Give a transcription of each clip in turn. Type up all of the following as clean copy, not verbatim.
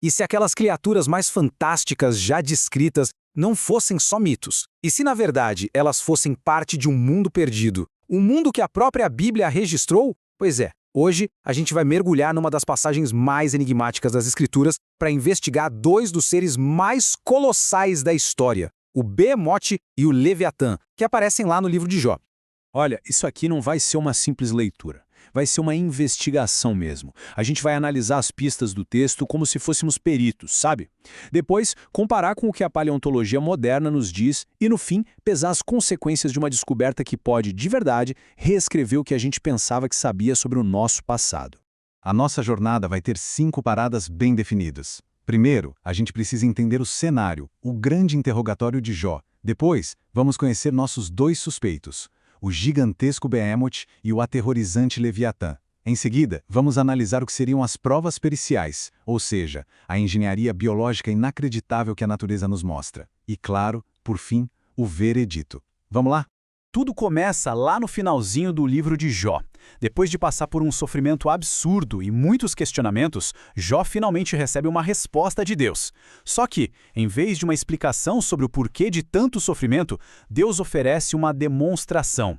E se aquelas criaturas mais fantásticas já descritas não fossem só mitos? E se, na verdade, elas fossem parte de um mundo perdido? Um mundo que a própria Bíblia registrou? Pois é, hoje a gente vai mergulhar numa das passagens mais enigmáticas das Escrituras para investigar dois dos seres mais colossais da história, o Behemoth e o Leviatã, que aparecem lá no livro de Jó. Olha, isso aqui não vai ser uma simples leitura. Vai ser uma investigação mesmo. A gente vai analisar as pistas do texto como se fôssemos peritos, sabe? Depois, comparar com o que a paleontologia moderna nos diz e, no fim, pesar as consequências de uma descoberta que pode, de verdade, reescrever o que a gente pensava que sabia sobre o nosso passado. A nossa jornada vai ter 5 paradas bem definidas. Primeiro, a gente precisa entender o cenário, o grande interrogatório de Jó. Depois, vamos conhecer nossos 2 suspeitos, o gigantesco Behemoth e o aterrorizante Leviatã. Em seguida, vamos analisar o que seriam as provas periciais, ou seja, a engenharia biológica inacreditável que a natureza nos mostra. E claro, por fim, o veredito. Vamos lá? Tudo começa lá no finalzinho do livro de Jó. Depois de passar por um sofrimento absurdo e muitos questionamentos, Jó finalmente recebe uma resposta de Deus. Só que, em vez de uma explicação sobre o porquê de tanto sofrimento, Deus oferece uma demonstração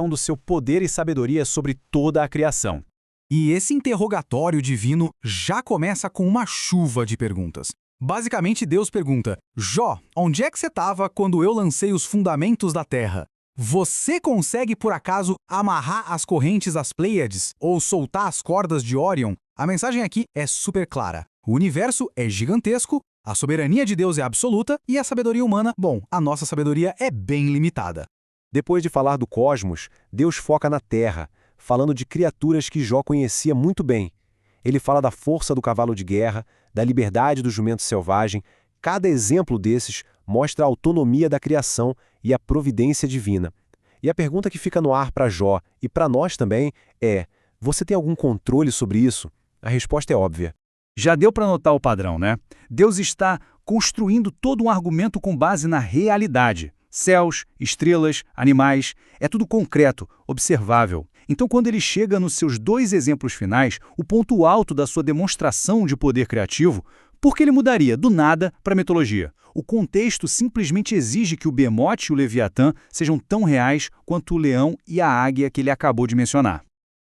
do seu poder e sabedoria sobre toda a criação. E esse interrogatório divino já começa com uma chuva de perguntas. Basicamente, Deus pergunta: Jó, onde é que você estava quando eu lancei os fundamentos da Terra? Você consegue, por acaso, amarrar as correntes das Pleiades ou soltar as cordas de Órion? A mensagem aqui é super clara. O universo é gigantesco, a soberania de Deus é absoluta e a sabedoria humana, bom, a nossa sabedoria é bem limitada. Depois de falar do cosmos, Deus foca na Terra, falando de criaturas que Jó conhecia muito bem. Ele fala da força do cavalo de guerra, da liberdade do jumento selvagem. Cada exemplo desses mostra a autonomia da criação e a providência divina. E a pergunta que fica no ar para Jó e para nós também é: você tem algum controle sobre isso? A resposta é óbvia. Já deu para notar o padrão, né? Deus está construindo todo um argumento com base na realidade. Céus, estrelas, animais, é tudo concreto, observável. Então, quando ele chega nos seus 2 exemplos finais, o ponto alto da sua demonstração de poder criativo, por que ele mudaria do nada para a mitologia? O contexto simplesmente exige que o Behemoth e o Leviatã sejam tão reais quanto o leão e a águia que ele acabou de mencionar.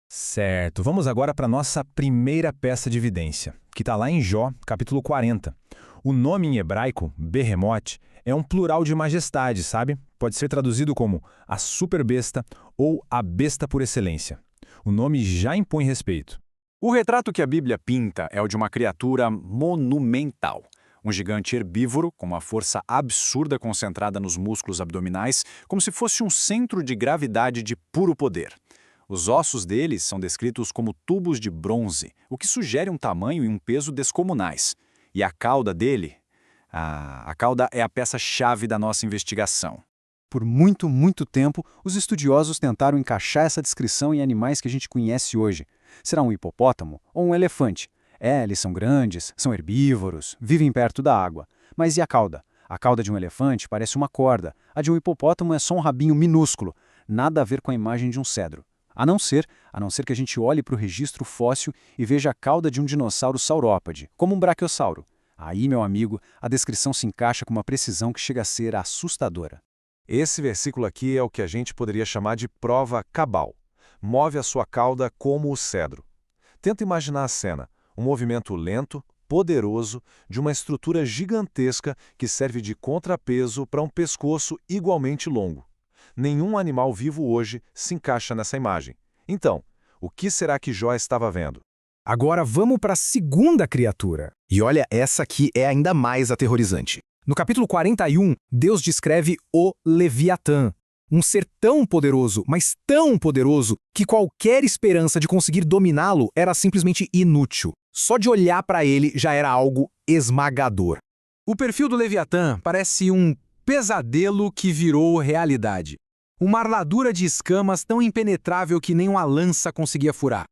Certo, vamos agora para a nossa primeira peça de evidência, que está lá em Jó, capítulo 40. O nome em hebraico, Behemoth, é um plural de majestade, sabe? Pode ser traduzido como a superbesta ou a besta por excelência. O nome já impõe respeito. O retrato que a Bíblia pinta é o de uma criatura monumental. Um gigante herbívoro com uma força absurda concentrada nos músculos abdominais, como se fosse um centro de gravidade de puro poder. Os ossos dele são descritos como tubos de bronze, o que sugere um tamanho e um peso descomunais. E a cauda dele? A cauda é a peça-chave da nossa investigação. Por muito, muito tempo, os estudiosos tentaram encaixar essa descrição em animais que a gente conhece hoje. Será um hipopótamo ou um elefante? Eles são grandes, são herbívoros, vivem perto da água. Mas e a cauda? A cauda de um elefante parece uma corda, a de um hipopótamo é só um rabinho minúsculo, nada a ver com a imagem de um cedro. A não ser que a gente olhe para o registro fóssil e veja a cauda de um dinossauro saurópode, como um braquiosauro. Aí, meu amigo, a descrição se encaixa com uma precisão que chega a ser assustadora. Esse versículo aqui é o que a gente poderia chamar de prova cabal. Move a sua cauda como o cedro. Tenta imaginar a cena, um movimento lento, poderoso, de uma estrutura gigantesca que serve de contrapeso para um pescoço igualmente longo. Nenhum animal vivo hoje se encaixa nessa imagem. Então, o que será que Jó estava vendo? Agora vamos para a segunda criatura. E olha, essa aqui é ainda mais aterrorizante. No capítulo 41, Deus descreve o Leviatã, um ser tão poderoso, mas tão poderoso, que qualquer esperança de conseguir dominá-lo era simplesmente inútil. Só de olhar para ele já era algo esmagador. O perfil do Leviatã parece um pesadelo que virou realidade. Uma armadura de escamas tão impenetrável que nem uma lança conseguia furar.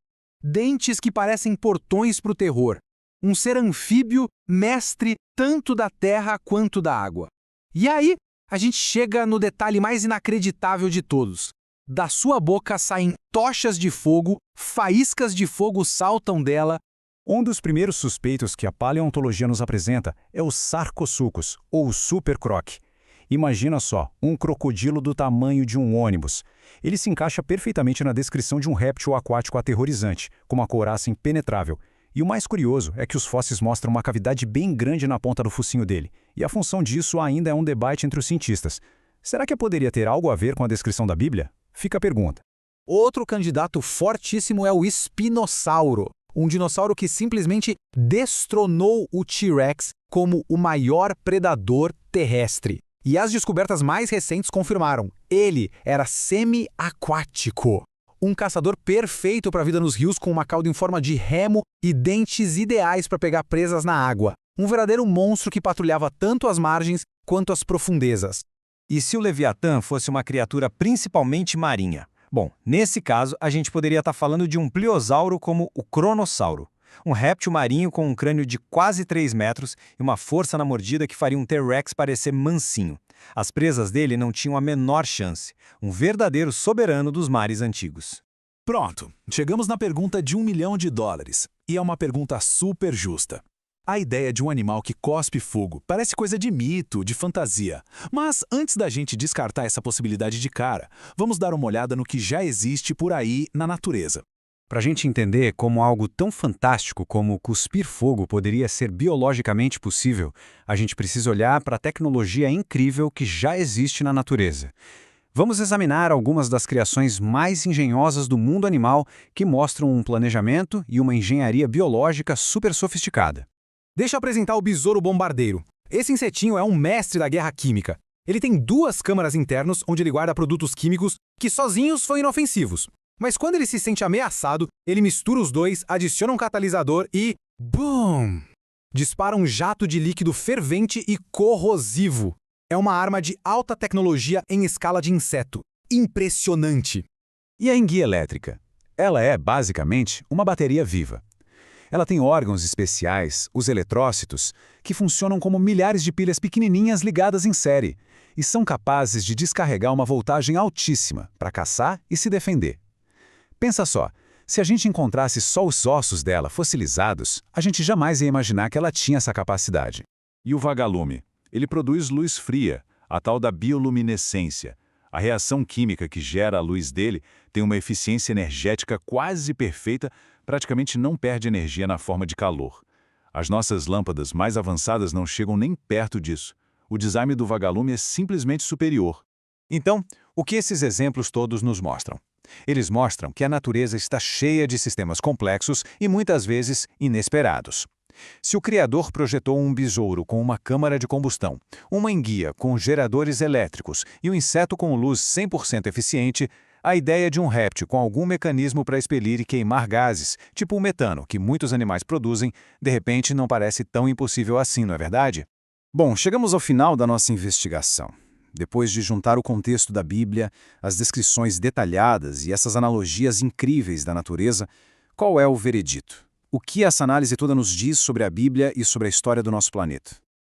Dentes que parecem portões para o terror. Um ser anfíbio, mestre tanto da terra quanto da água. E aí, a gente chega no detalhe mais inacreditável de todos. Da sua boca saem tochas de fogo, faíscas de fogo saltam dela, Um dos primeiros suspeitos que a paleontologia nos apresenta é o Sarcosuchus, ou supercroc. Imagina só, um crocodilo do tamanho de um ônibus. Ele se encaixa perfeitamente na descrição de um réptil aquático aterrorizante, com uma couraça impenetrável. E o mais curioso é que os fósseis mostram uma cavidade bem grande na ponta do focinho dele, e a função disso ainda é um debate entre os cientistas. Será que poderia ter algo a ver com a descrição da Bíblia? Fica a pergunta. Outro candidato fortíssimo é o espinossauro, um dinossauro que simplesmente destronou o T-Rex como o maior predador terrestre. E as descobertas mais recentes confirmaram, ele era semi-aquático. Um caçador perfeito para a vida nos rios com uma cauda em forma de remo e dentes ideais para pegar presas na água. Um verdadeiro monstro que patrulhava tanto as margens quanto as profundezas. E se o Leviatã fosse uma criatura principalmente marinha? Bom, nesse caso, a gente poderia estar falando de um pliosauro como o cronossauro. Um réptil marinho com um crânio de quase 3 metros e uma força na mordida que faria um T-Rex parecer mansinho. As presas dele não tinham a menor chance. Um verdadeiro soberano dos mares antigos. Pronto, chegamos na pergunta de $1 milhão. E é uma pergunta super justa. A ideia de um animal que cospe fogo parece coisa de mito, de fantasia. Mas antes da gente descartar essa possibilidade de cara, vamos dar uma olhada no que já existe por aí na natureza. Para a gente entender como algo tão fantástico como cuspir fogo poderia ser biologicamente possível, a gente precisa olhar para a tecnologia incrível que já existe na natureza. Vamos examinar algumas das criações mais engenhosas do mundo animal que mostram um planejamento e uma engenharia biológica super sofisticada. Deixa eu apresentar o besouro bombardeiro. Esse insetinho é um mestre da guerra química. Ele tem 2 câmaras internas onde ele guarda produtos químicos que sozinhos são inofensivos. Mas quando ele se sente ameaçado, ele mistura os dois, adiciona um catalisador e... BOOM! Dispara um jato de líquido fervente e corrosivo. É uma arma de alta tecnologia em escala de inseto. Impressionante! E a enguia elétrica? Ela é, basicamente, uma bateria viva. Ela tem órgãos especiais, os eletrócitos, que funcionam como milhares de pilhas pequenininhas ligadas em série e são capazes de descarregar uma voltagem altíssima para caçar e se defender. Pensa só, se a gente encontrasse só os ossos dela fossilizados, a gente jamais ia imaginar que ela tinha essa capacidade. E o vagalume? Ele produz luz fria, a tal da bioluminescência. A reação química que gera a luz dele tem uma eficiência energética quase perfeita, praticamente não perde energia na forma de calor. As nossas lâmpadas mais avançadas não chegam nem perto disso. O design do vagalume é simplesmente superior. Então, o que esses exemplos todos nos mostram? Eles mostram que a natureza está cheia de sistemas complexos e muitas vezes inesperados. Se o Criador projetou um besouro com uma câmara de combustão, uma enguia com geradores elétricos e um inseto com luz 100% eficiente, a ideia de um réptil com algum mecanismo para expelir e queimar gases, tipo o metano que muitos animais produzem, de repente não parece tão impossível assim, não é verdade? Bom, chegamos ao final da nossa investigação. Depois de juntar o contexto da Bíblia, as descrições detalhadas e essas analogias incríveis da natureza, qual é o veredito? O que essa análise toda nos diz sobre a Bíblia e sobre a história do nosso planeta?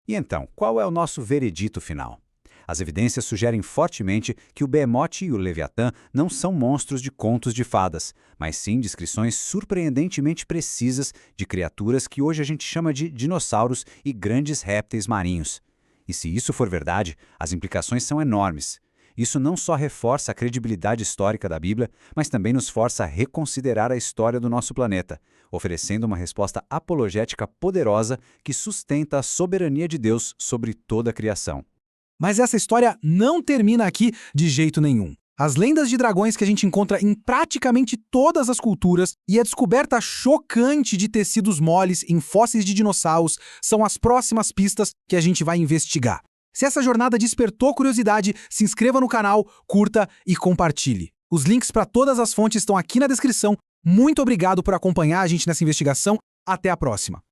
E então, qual é o nosso veredito final? As evidências sugerem fortemente que o Behemoth e o Leviatã não são monstros de contos de fadas, mas sim descrições surpreendentemente precisas de criaturas que hoje a gente chama de dinossauros e grandes répteis marinhos. E se isso for verdade, as implicações são enormes. Isso não só reforça a credibilidade histórica da Bíblia, mas também nos força a reconsiderar a história do nosso planeta, oferecendo uma resposta apologética poderosa que sustenta a soberania de Deus sobre toda a criação. Mas essa história não termina aqui de jeito nenhum. As lendas de dragões que a gente encontra em praticamente todas as culturas e a descoberta chocante de tecidos moles em fósseis de dinossauros são as próximas pistas que a gente vai investigar. Se essa jornada despertou curiosidade, se inscreva no canal, curta e compartilhe. Os links para todas as fontes estão aqui na descrição. Muito obrigado por acompanhar a gente nessa investigação. Até a próxima!